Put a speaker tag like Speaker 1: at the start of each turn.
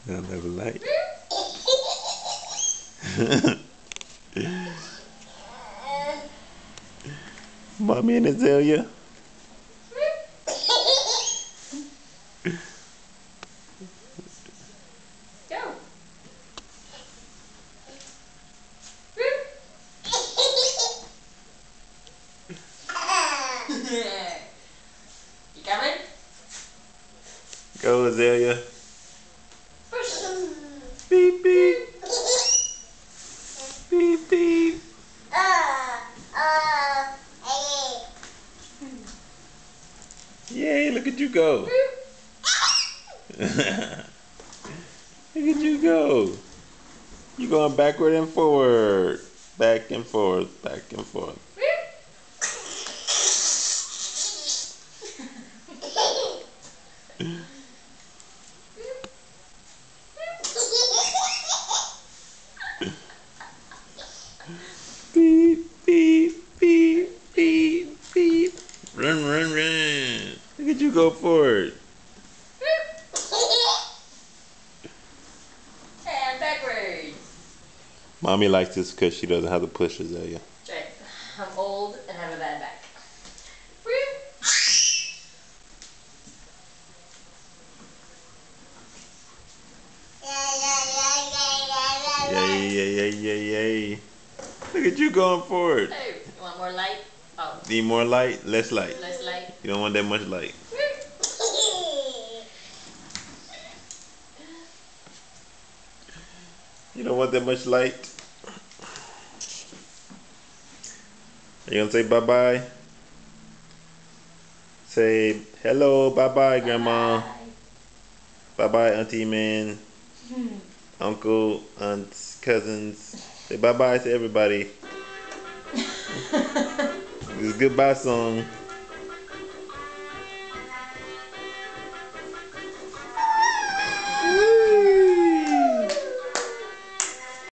Speaker 1: I'll never like. Mommy and Azalea.
Speaker 2: Go. You coming?
Speaker 1: Go Azalea.
Speaker 2: Push.
Speaker 1: Beep beep. Beep beep. Yay, look at you go. Look at you go. You going backward and forward. Back and forth. Back and forth. Beep, beep, beep, beep, beep. Run, run, run. Look at you go forward.
Speaker 2: And backwards.
Speaker 1: Mommy likes this because she doesn't have to push Azalea.
Speaker 2: Right. I'm old and have a bad back.
Speaker 1: Yay, yay, yay, yay, yay. Look at you going forward.
Speaker 2: Hey, you want more light? Oh,
Speaker 1: Need more light? Less light.
Speaker 2: less light.
Speaker 1: You don't want that much light. You don't want that much light. Are you gonna say bye-bye? Say hello, bye-bye, Grandma. Bye-bye, Auntie Man. Uncle, aunts, cousins. Say bye-bye to everybody. This is a goodbye song.